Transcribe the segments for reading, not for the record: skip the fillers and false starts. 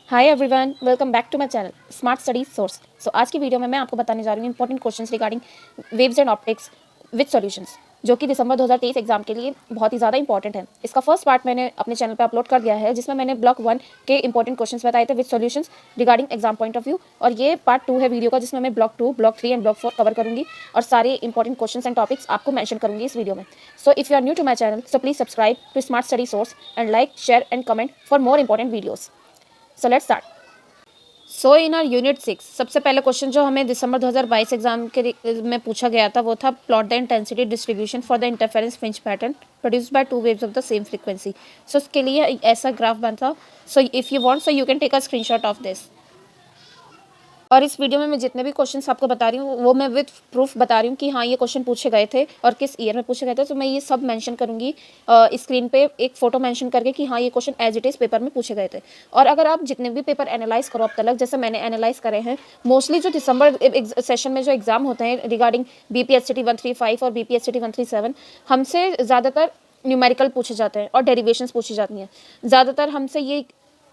Hi everyone, welcome back to my channel smart studies source. आज की video में मैं आपको बताने जा रही हूँ important questions regarding waves and optics with solutions, जो कि दिसंबर 2023 एग्जाम के लिए बहुत ही ज़्यादा इंपॉर्टेंट है। इसका फर्स्ट पार्ट मैंने अपने चैनल पे अपलोड कर दिया है, जिसमें मैंने ब्लॉक 1 के इंपॉर्टेंट क्वेश्चंस बताए थे with solutions regarding exam point of view, और ये पार्ट 2 है वीडियो का, जिसमें मैं block 2, block 3 and block 4 cover करूँगी और सारे इंपॉर्टेंट क्वेश्चंस एंड टॉपिक्स आपको मैंशन करूँगी इस वीडियो में। So if you are new to my channel, so please subscribe to smart study source and like, share and comment for more important videos. So let's start. So in are unit 6, सबसे पहले question जो हमें दिसंबर 2022 exam के में पूछा गया था वो था plot the intensity distribution for the interference fringe pattern produced by two waves of the same frequency. So उसके लिए ऐसा ग्राफ बनता। So if you want, so you can take a screenshot of this. और इस video में मैं जितने भी क्वेश्चंस आपको बता रही हूँ वो मैं विद प्रूफ बता रही हूँ कि हाँ ये क्वेश्चन पूछे गए थे और किस ईयर में पूछे गए थे। तो मैं ये सब मेंशन करूँगी स्क्रीन पे एक फ़ोटो मेंशन करके कि हाँ ये question as it is paper में पूछे गए थे। और अगर आप जितने भी पेपर एनालाइज करो अब तक, जैसे मैंने एनालाइज करे हैं, मोस्टली जो दिसंबर सेशन में जो एग्जाम होते हैं रिगार्डिंग BPSCT 135 और BPSCT 137, हमसे ज़्यादातर न्यूमेरिकल पूछे जाते हैं और डेरिवेशंस पूछी जाती हैं। ज़्यादातर हमसे ये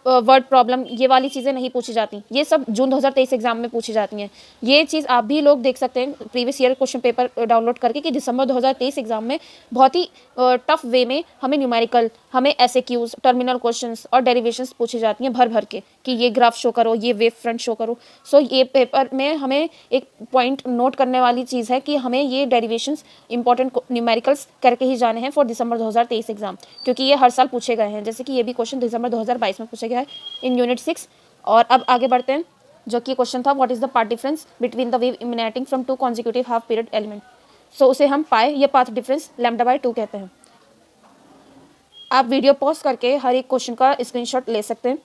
वर्ड प्रॉब्लम ये वाली चीज़ें नहीं पूछी जाती, ये सब जून 2023 एग्जाम में पूछी जाती हैं। ये चीज़ आप भी लोग देख सकते हैं previous year question paper download करके कि दिसंबर 2023 एग्जाम में बहुत ही टफ वे में हमें न्यूमेरिकल, हमें SAQs, टर्मिनल क्वेश्चंस और डेरिवेशंस पूछी जाती हैं भर भर के कि ये ग्राफ शो करो, ये वेव फ्रंट शो करो। सो ये पेपर में हमें एक पॉइंट नोट करने वाली चीज़ है कि हमें ये डेरिवेशंस इंपॉर्टेंट न्यूमेरिकल्स करके ही जाने हैं फॉर दिसंबर 2023 एग्जाम, क्योंकि ये हर साल पूछे गए हैं। जैसे कि ये भी क्वेश्चन दिसंबर 2022 में पूछे गया है इन यूनिट 6। और अब आगे बढ़ते हैं, जो कि क्वेश्चन था what is the path difference between the wave emanating from two consecutive half period element. So उसे हम पाए या पाथ डिफरेंस λ/2 कहते हैं। आप वीडियो पॉज करके हर एक क्वेश्चन का स्क्रीनशॉट ले सकते हैं।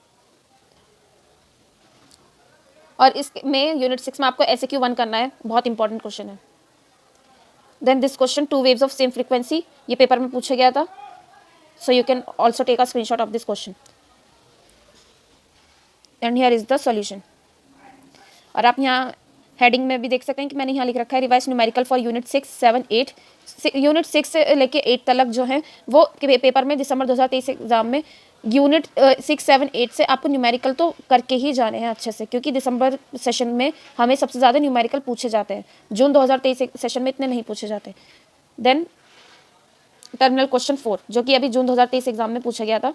और इसमें यूनिट 6 में आपको SAQ 1 करना है, बहुत इंपॉर्टेंट क्वेश्चन है। Then this question two waves of same frequency, ये पेपर में पूछा गया था। So you can also take a screenshot of this question and here is the solution. और आप यहाँ हेडिंग में भी देख सकते हैं कि मैंने यहाँ लिख रखा है revise numerical for unit 6, 7, 8। Unit 6 से लेके 8 तक जो है वो पेपर में दिसंबर 2023 एग्जाम में यूनिट 6, 7, 8 से आपको न्यूमेरिकल तो करके ही जाने हैं अच्छे से, क्योंकि दिसंबर सेशन में हमें सबसे ज़्यादा न्यूमेरिकल पूछे जाते हैं। जून 2023 सेशन में इतने नहीं पूछे जाते। देन टर्मिनल क्वेश्चन 4, जो कि अभी जून 2023 एग्जाम में पूछा गया था,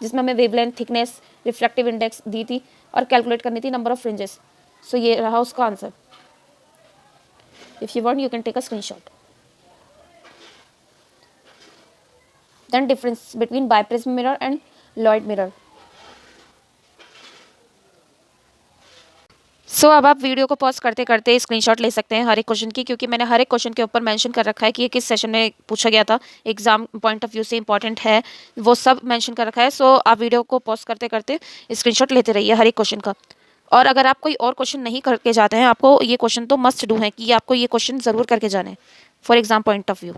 जिसमें हमें वेवलेंथ, थिकनेस, रिफ्लेक्टिव इंडेक्स दी थी और कैलकुलेट करनी थी नंबर ऑफ फ्रिंजेस। सो ये रहा उसका answer. If you want you can take a screenshot. Then difference between biprism mirror and Lloyd mirror. अब आप वीडियो को पॉज करते करते स्क्रीनशॉट ले सकते हैं हर एक क्वेश्चन की, क्योंकि मैंने हर एक क्वेश्चन के ऊपर मेंशन कर रखा है कि ये किस सेशन में पूछा गया था, एग्जाम पॉइंट ऑफ व्यू से इंपॉर्टेंट है, वो सब मेंशन कर रखा है। सो आप वीडियो को पॉज करते करते स्क्रीनशॉट लेते रहिए हर एक क्वेश्चन का। और अगर आप कोई और क्वेश्चन नहीं करके जाते हैं, आपको ये क्वेश्चन तो मस्ट डू है कि आपको ये क्वेश्चन ज़रूर करके जाने हैं for exam point of view.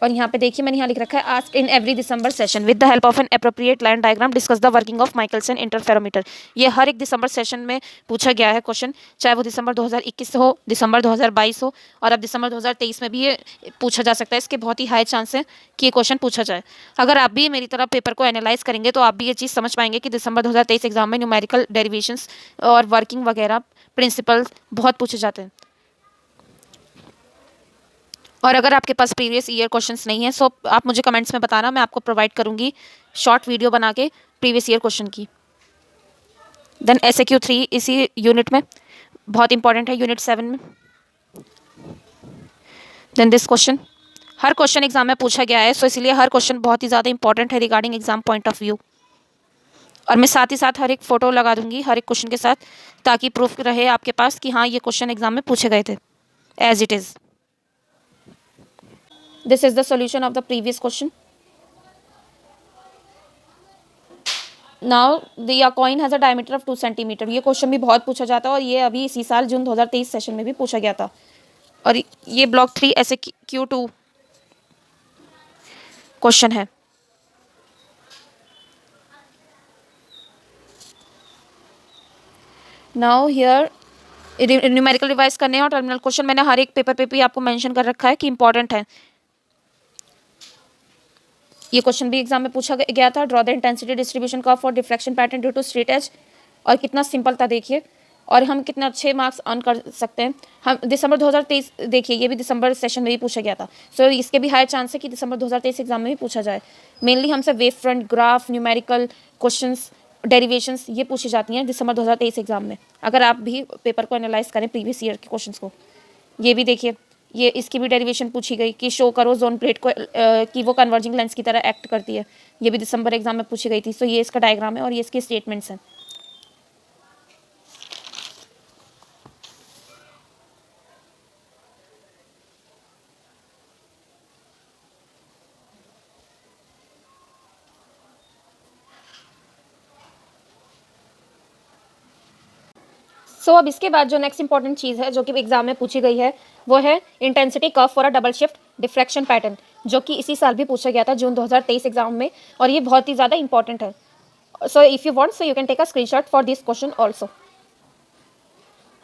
और यहाँ पे देखिए मैंने यहाँ लिख रखा है ask in every December session with the help of N appropriate line diagram discuss the working of Michelson interferometer. ये हर एक दिसंबर सेशन में पूछा गया है क्वेश्चन, चाहे वो दिसंबर 2021 से हो, दिसंबर 2022 हो, और अब दिसंबर 2023 में भी ये पूछा जा सकता है। इसके बहुत ही हाई चांस है कि ये क्वेश्चन पूछा जाए। अगर आप भी मेरी तरह पेपर को एनालाइज करेंगे तो आप भी ये चीज़ समझ पाएंगे कि दिसंबर 2023 एग्जाम में न्यूमेरिकल डेरिवेशंस और वर्किंग वगैरह प्रिंसिपल बहुत पूछे जाते हैं। और अगर आपके पास प्रीवियस ईयर क्वेश्चंस नहीं है, सो आप मुझे कमेंट्स में बताना, मैं आपको प्रोवाइड करूँगी शॉर्ट वीडियो बना के प्रीवियस ईयर क्वेश्चन की। देन SAQ 3 इसी यूनिट में बहुत इंपॉर्टेंट है, यूनिट 7 में। देन दिस क्वेश्चन, हर क्वेश्चन एग्जाम में पूछा गया है, सो इसलिए हर क्वेश्चन बहुत ही ज़्यादा इंपॉर्टेंट है regarding exam point of view. और मैं साथ ही साथ हर एक फ़ोटो लगा दूंगी हर एक क्वेश्चन के साथ, ताकि प्रूफ रहे आपके पास कि हाँ ये क्वेश्चन एग्जाम में पूछे गए थे as it is. This is the solution of the previous question. Now the coin has a diameter of 2 centimeter. ये क्वेश्चन भी बहुत पूछा जाता है और ये अभी इसी साल जून 2023 सेशन में भी पूछा गया था। और ये ब्लॉक 3 SAQ 2 क्वेश्चन है। नाउ हियर न्यूमेरिकल रिवाइज करने हैं और टर्मिनल क्वेश्चन मैंने हर एक पेपर पे भी आपको मेंशन कर रखा है कि इंपॉर्टेंट है। ये क्वेश्चन भी एग्जाम में पूछा गया था, draw the intensity distribution curve for diffraction pattern due to straight edge. और कितना सिंपल था देखिए, और हम कितना अच्छे मार्क्स अर्न कर सकते हैं। हम दिसंबर 2023 देखिए, ये भी दिसंबर सेशन में भी पूछा गया था, सो इसके भी हाई चांस है कि दिसंबर 2023 एग्जाम में भी पूछा जाए। मेनली हमसे wave front, graph, numerical questions, derivations ये पूछी जाती हैं दिसंबर 2023 एग्जाम में, अगर आप भी पेपर को एनालाइज करें प्रीवियस ईयर के क्वेश्चंस को। ये भी देखिए, ये इसकी भी डेरिवेशन पूछी गई कि शो करो जोन प्लेट को कि वो कन्वर्जिंग लेंस की तरह एक्ट करती है। ये भी दिसंबर एग्जाम में पूछी गई थी। सो ये इसका डायग्राम है और ये इसके स्टेटमेंट्स हैं। अब इसके बाद जो नेक्स्ट इंपॉर्टेंट चीज़ है जो कि एग्जाम में पूछी गई है, वो है intensity curve for a double shift diffraction pattern, जो कि इसी साल भी पूछा गया था जून 2023 एग्जाम में, और ये बहुत ही ज़्यादा इंपॉर्टेंट है। So if you want so you can take a screenshot for this question also.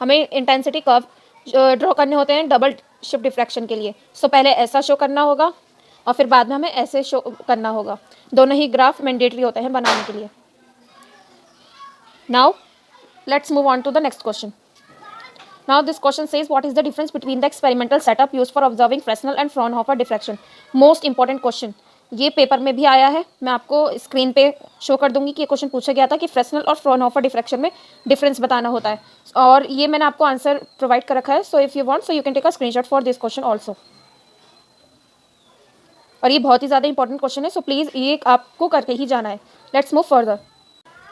हमें इंटेंसिटी कर्व ड्रॉ करने होते हैं डबल शिफ्ट डिफ्रैक्शन के लिए। पहले ऐसा शो करना होगा और फिर बाद में हमें ऐसे शो करना होगा। दोनों ही ग्राफ मैंडेटरी होते हैं बनाने के लिए। Now let's move on to the next question. Now this question says, what is the difference between the experimental setup used for observing Fresnel and Fraunhofer diffraction? Most important question. ये paper में भी आया है, मैं आपको screen पे show कर दूंगी कि ये क्वेश्चन पूछा गया था कि फ्रेसनल और फ्रॉनहोफर डिफ्रैक्शन में डिफरेंस बताना होता है, और ये मैंने आपको आंसर प्रोवाइड कर रखा है। So if you want so you can take a screenshot for this question also. और ये बहुत ही ज़्यादा इंपॉर्टेंट क्वेश्चन है, सो प्लीज़ ये आपको करके ही जाना है। Let's move further.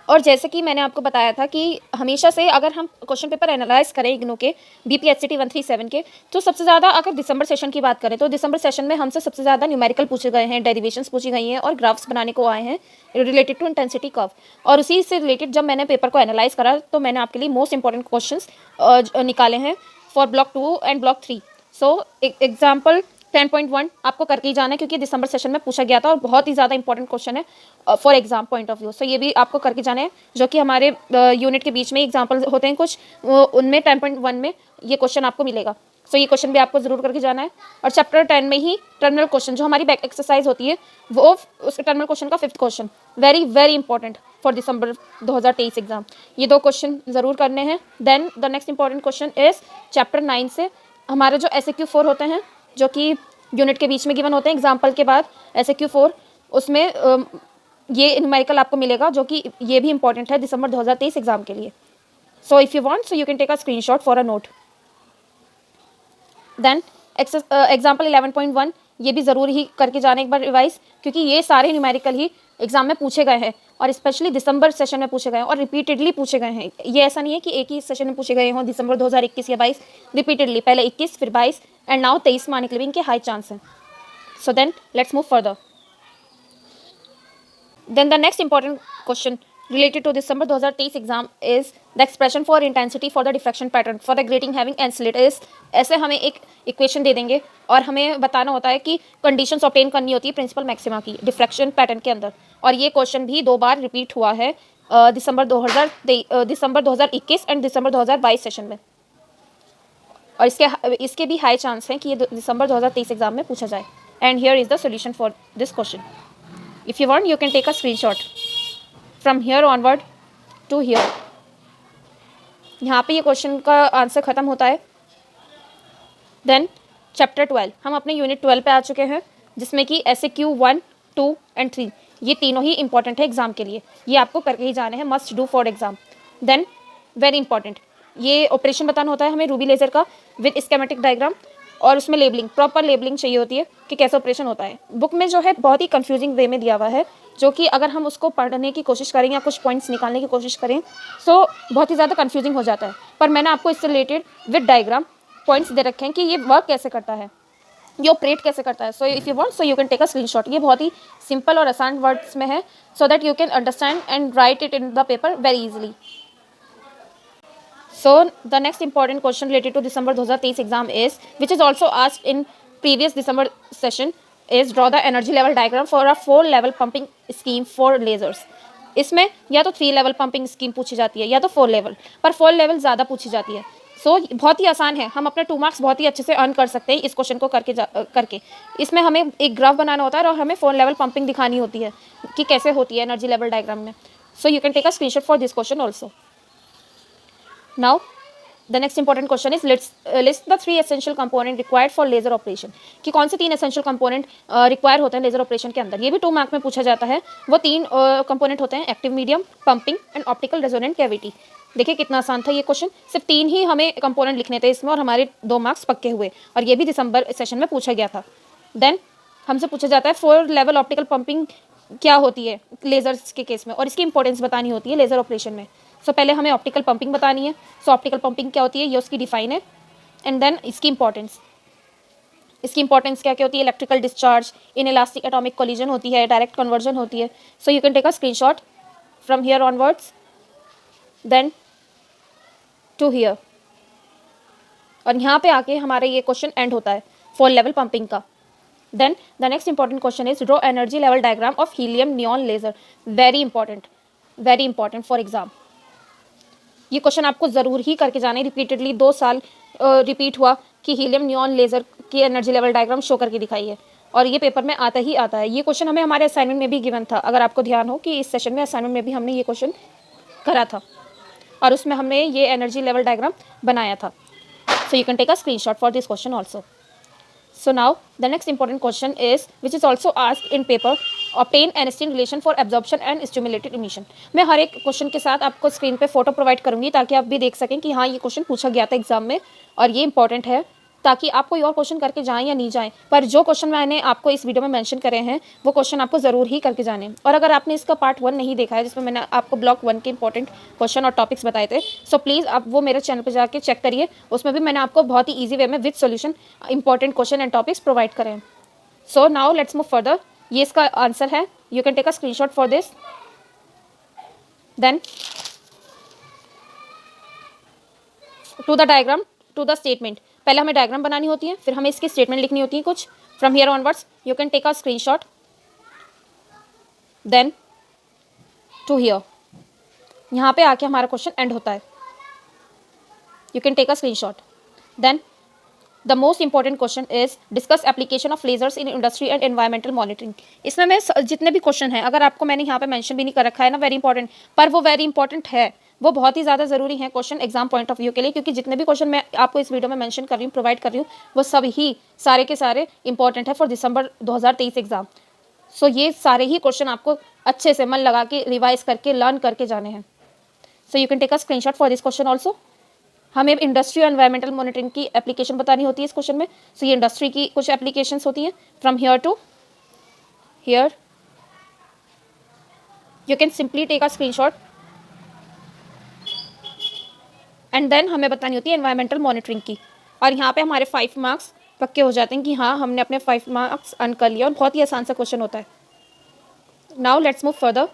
और जैसे कि मैंने आपको बताया था कि हमेशा से अगर हम क्वेश्चन पेपर एनालाइज करें इग्नू के BPHCT 137 के, तो सबसे ज़्यादा अगर दिसंबर सेशन की बात करें तो दिसंबर सेशन में हमसे सबसे ज़्यादा न्यूमेरिकल पूछे गए हैं, डेरिवेशंस पूछी गई हैं और ग्राफ्स बनाने को आए हैं रिलेटेड टू इंटेंसिटी कर्व। और उसी से रिलेटेड जब मैंने पेपर को एनालाइज करा तो मैंने आपके लिए मोस्ट इंपॉर्टेंट क्वेश्चन निकाले हैं for block 2 and block 3। So example 10.1 आपको करके ही जाना है क्योंकि दिसंबर सेशन में पूछा गया था और बहुत ही ज़्यादा इंपॉर्टेंट क्वेश्चन है for exam point of view. So ये भी आपको करके जाना है, जो कि हमारे यूनिट के बीच में एग्जाम्पल होते हैं कुछ, उनमें 10.1 में ये क्वेश्चन आपको मिलेगा। सो ये क्वेश्चन भी आपको ज़रूर करके जाना है। और चैप्टर 10 में ही टर्मिनल क्वेश्चन, जो हमारी बैक एक्सरसाइज होती है, वो उस टर्मिनल क्वेश्चन का 5th question, very very important for December 2023 exam. ये 2 क्वेश्चन ज़रूर करने हैं। Then the next important question is chapter 9 से हमारे जो SAQ 4 होते हैं, जो कि यूनिट के बीच में गिवन होते हैं एग्जाम्पल के बाद SAQ 4, उसमें ये न्यूमेरिकल आपको मिलेगा, जो कि ये भी इंपॉर्टेंट है दिसंबर 2023 एग्जाम के लिए। So if you want so you can take a screenshot for a note. Then example 11.1 ये भी ज़रूर ही करके जाने एक बार रिवाइज, क्योंकि ये सारे न्यूमेरिकल ही एग्जाम में पूछे गए हैं और स्पेशली दिसंबर सेशन में पूछे गए हैं और रिपीटेडली पूछे गए हैं। ये ऐसा नहीं है कि एक ही सेशन में पूछे गए हों दिसंबर 2021 या 22, रिपीटेडली, पहले 21 फिर 22 एंड नाउ 23 में आने के लिए भी इनके हाई चांस हैं। So then let's move further. Then the next important question related to December 2023 exam is the expression for intensity for the diffraction pattern for a grating having n slit is, ऐसे हमें एक equation दे देंगे और हमें बताना होता है कि कंडीशंस ऑब्टेन करनी होती है प्रिंसिपल मैक्सिमा की डिफ्रैक्शन पैटर्न के अंदर। और ये क्वेश्चन भी 2 बार रिपीट हुआ है दिसंबर 2021 एंड दिसंबर 2022 सेशन में, और इसके भी हाई चांस हैं कि ये दिसंबर 2023 एग्जाम में पूछा जाए। And here is the solution for this question. If you want, you can take a screenshot from here onward to here. यहाँ पे ये क्वेश्चन का आंसर ख़त्म होता है। देन चैप्टर 12, हम अपने यूनिट 12 पे आ चुके हैं, जिसमें कि SAQ 1, 2 एंड 3 ये तीनों ही इंपॉर्टेंट है एग्जाम के लिए। ये आपको करके ही जाने हैं, must do for exam. Then very important, ये ऑपरेशन बताना होता है हमें रूबी लेज़र का विद स्केमेटिक डायग्राम, और उसमें लेबलिंग, प्रॉपर लेबलिंग चाहिए होती है कि कैसे ऑपरेशन होता है। बुक में जो है बहुत ही कंफ्यूजिंग वे में दिया हुआ है, जो कि अगर हम उसको पढ़ने की कोशिश करें या कुछ पॉइंट्स निकालने की कोशिश करें तो बहुत ही ज़्यादा कंफ्यूजिंग हो जाता है। पर मैंने आपको इससे रिलेटेड विद डायग्राम पॉइंट्स दे रखे हैं कि ये वर्क कैसे करता है, ये ऑपरेट कैसे करता है। So if you want so you can take a screenshot. ये बहुत ही सिंपल और आसान वर्ड्स में है, so that you can understand and write it in the paper very easily. So the next important question related to December 2023 exam is, which is also asked in previous December session, is draw the energy level diagram for a 4 level pumping scheme for lasers. इसमें या तो 3 level pumping scheme पूछी जाती है या तो 4 level, पर 4 level ज़्यादा पूछी जाती है। सो बहुत ही आसान है, हम अपने 2 मार्क्स बहुत ही अच्छे से अर्न कर सकते हैं इस क्वेश्चन को करके। इसमें हमें एक ग्राफ बनाना होता है और हमें फोन लेवल पंपिंग दिखानी होती है कि कैसे होती है एनर्जी लेवल डायग्राम में। So you can take a screenshot for this question also. Now the next important question is list the 3 essential component required for laser operation, कि कौन से 3 एसेंशियल कंपोनेंट रिक्वायर होते हैं लेजर ऑपरेशन के अंदर। ये भी 2 मार्क में पूछा जाता है। वो 3 कंपोनेंट होते हैं, active medium, pumping and optical resonant cavity. देखिए कितना आसान था ये क्वेश्चन, सिर्फ 3 ही हमें कंपोनेंट लिखने थे इसमें और हमारे 2 मार्क्स पक्के हुए, और ये भी दिसंबर सेशन में पूछा गया था। देन हमसे पूछा जाता है 4 लेवल ऑप्टिकल पंपिंग क्या होती है लेजर्स के केस में, और इसकी इंपॉर्टेंस बतानी होती है लेजर ऑपरेशन में। सो पहले हमें ऑप्टिकल पंपिंग बतानी है। सो ऑप्टिकल पंपिंग क्या होती है, ये उसकी डिफाइन है। एंड देन इसकी इंपॉर्टेंस क्या क्या होती है, electrical discharge, inelastic atomic collision होती है, डायरेक्ट कन्वर्जन होती है। So you can take a screenshot from here onwards then to here, और यहाँ पे आके हमारा ये क्वेश्चन एंड होता है फोर लेवल पंपिंग का। Then the next important question is draw energy level diagram of helium neon laser. Very important for exam. ये क्वेश्चन आपको ज़रूर ही करके जाना है, रिपीटेडली 2 साल रिपीट हुआ कि हीलियम नियॉन लेजर की एनर्जी लेवल डायग्राम शो करके दिखाई है, और ये पेपर में आता ही आता है। ये क्वेश्चन हमें हमारे असाइनमेंट में भी गिवन था, अगर आपको ध्यान हो कि इस सेशन में असाइनमेंट में भी हमने ये क्वेश्चन करा था और उसमें हमने ये एनर्जी लेवल डायग्राम बनाया था। So you can take a screenshot for this question also. So now the next important question is, which is also asked in paper, obtain Einstein relation for absorption and stimulated emission। मैं हर एक question के साथ आपको screen पे photo provide करूंगी ताकि आप भी देख सकें कि हाँ ये क्वेश्चन पूछा गया था एग्जाम में और ये इंपॉर्टेंट है, ताकि आप कोई और क्वेश्चन करके जाएं या नहीं जाएं, पर जो क्वेश्चन मैंने आपको इस वीडियो में मेंशन करे हैं वो क्वेश्चन आपको ज़रूर ही करके जाने। और अगर आपने इसका पार्ट 1 नहीं देखा है जिसमें मैंने आपको ब्लॉक 1 के इंपॉर्टेंट क्वेश्चन और टॉपिक्स बताए थे, सो प्लीज़ आप वो मेरे चैनल पर जाके चेक करिए, उसमें भी मैंने आपको बहुत ही ईजी वे में with solution important question and topics provide करें। So now let's move further. ये इसका आंसर है, you can take a screenshot for this. Then to the diagram to the statement, पहले हमें डायग्राम बनानी होती है, फिर हमें इसकी स्टेटमेंट लिखनी होती है कुछ। From here onwards you can take a screenshot then to here, यहाँ पे आके हमारा क्वेश्चन एंड होता है। You can take a screenshot. Then the most important question is discuss application of lasers in industry and environmental monitoring. इसमें मैं जितने भी क्वेश्चन हैं, अगर आपको मैंने यहाँ पे मेंशन भी नहीं कर रखा है ना वेरी इंपॉर्टेंट, पर वो वेरी इंपॉर्टेंट है, वो बहुत ही ज़्यादा ज़रूरी है question exam point of view के लिए, क्योंकि जितने भी क्वेश्चन मैं आपको इस वीडियो में मेंशन कर रही हूँ, प्रोवाइड कर रही हूँ, वो सब ही सारे के सारे इंपॉर्टेंट है फॉर दिसंबर 2023 एग्जाम। सो ये सारे ही क्वेश्चन आपको अच्छे से मन लगा के रिवाइज करके लर्न करके जाने हैं। So you can take a screenshot for this question also. हमें इंडस्ट्री और एनवायरमेंटल मॉनिटरिंग की एप्लीकेशन बतानी होती है इस क्वेश्चन में। सो ये इंडस्ट्री की कुछ एप्लीकेशंस होती हैं। From here to here you can simply take a screenshot and then हमें बतानी होती है एनवायरमेंटल मॉनिटरिंग की, और यहाँ पे हमारे 5 मार्क्स पक्के हो जाते हैं कि हाँ हमने अपने 5 मार्क्स अर्न कर लिया, और बहुत ही आसान सा क्वेश्चन होता है। Now let's move further.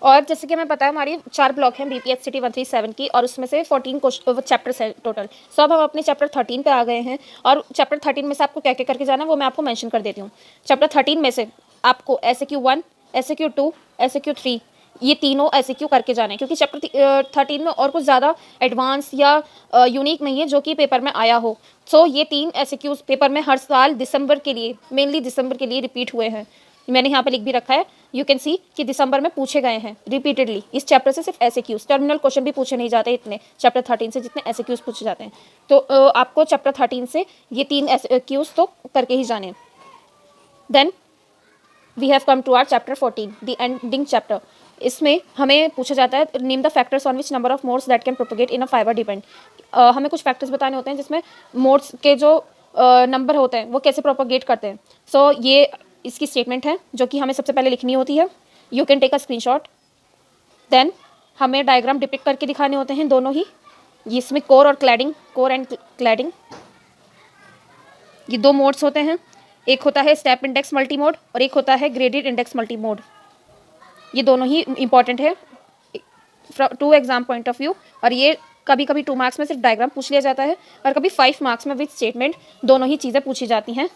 और जैसे कि हमें पता है हमारी 4 ब्लॉक हैं BPSCT 137 की, और उसमें से 14 चैप्टर्स है टोटल। सो अब हम अपने चैप्टर 13 पे आ गए हैं, और चैप्टर 13 में से आपको क्या क्या करके जाना है वो मैं आपको मेंशन कर देती हूँ। चैप्टर 13 में से आपको SAQ 1, SAQ 2, SAQ 3 ये तीनों SAQ करके जाने हैं, क्योंकि चैप्टर 13 में और कुछ ज़्यादा एडवांस या यूनिक नहीं है जो कि पेपर में आया हो। सो ये 3 SAQs पेपर में हर साल दिसंबर के लिए, मेनली दिसंबर के लिए रिपीट हुए हैं। मैंने यहाँ पे लिख भी रखा है, यू कैन सी कि दिसंबर में पूछे गए हैं रिपीटेडली इस चैप्टर से। सिर्फ SAQs, टर्मिनल क्वेश्चन भी पूछे नहीं जाते इतने चैप्टर 13 से जितने SAQs पूछे जाते हैं। तो आपको चैप्टर 13 से ये 3 SAQs तो करके ही जाने। Then we have come to our chapter 14, the ending chapter. इसमें हमें पूछा जाता है name the factors on which number of modes that can propagate in a fibre depend. हमें कुछ फैक्टर्स बताने होते हैं जिसमें मोड्स के जो नंबर होते हैं वो कैसे प्रोपोगेट करते हैं। सो ये इसकी स्टेटमेंट है जो कि हमें सबसे पहले लिखनी होती है। You can take a screenshot. Then हमें डायग्राम डिपिक्ट करके दिखाने होते हैं दोनों ही, इसमें कोर और क्लैडिंग, कोर एंड क्लैडिंग, ये 2 मोड्स होते हैं। एक होता है स्टेप इंडेक्स मल्टी मोड और एक होता है ग्रेडेड इंडेक्स मल्टी मोड। ये दोनों ही इंपॉर्टेंट है to exam point of view, और ये कभी कभी 2 मार्क्स में सिर्फ डायग्राम पूछ लिया जाता है और कभी 5 मार्क्स में विद स्टेटमेंट दोनों ही चीज़ें पूछी जाती हैं।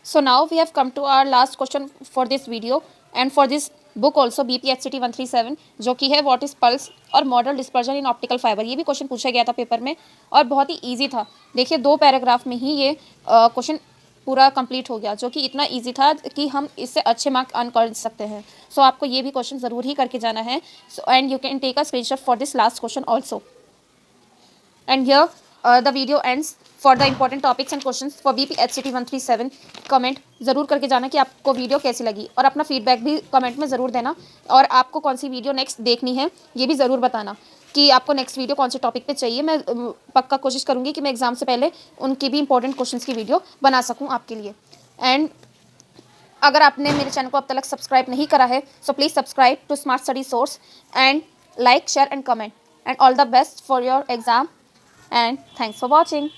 So now we have come to our last question for this video and for this book also BPHCT 137 जो कि है व्हाट इज पल्स और model dispersion in optical fibre. ये भी क्वेश्चन पूछा गया था पेपर में और बहुत ही ईजी था। देखिए 2 पैराग्राफ में ही ये क्वेश्चन पूरा कंप्लीट हो गया, जो कि इतना इजी था कि हम इससे अच्छे मार्क अर्न कर सकते हैं। सो आपको ये भी क्वेश्चन ज़रूर ही करके जाना है। So and you can take a screenshot for this last question also. And here the video ends. For the important topics and questions for BPHCT 137 comment ज़रूर करके जाना कि आपको वीडियो कैसी लगी, और अपना फीडबैक भी कमेंट में ज़रूर देना। और आपको कौन सी वीडियो नेक्स्ट देखनी है ये भी ज़रूर बताना कि आपको नेक्स्ट वीडियो कौन से टॉपिक पे चाहिए। मैं पक्का कोशिश करूँगी कि मैं एग्ज़ाम से पहले उनकी भी इंपॉर्टेंट क्वेश्चंस की वीडियो बना सकूँ आपके लिए। एंड अगर आपने मेरे चैनल को अब तक सब्सक्राइब नहीं करा है so please subscribe to smart study source and like, share and comment, and all the best for your exam, and thanks for watching.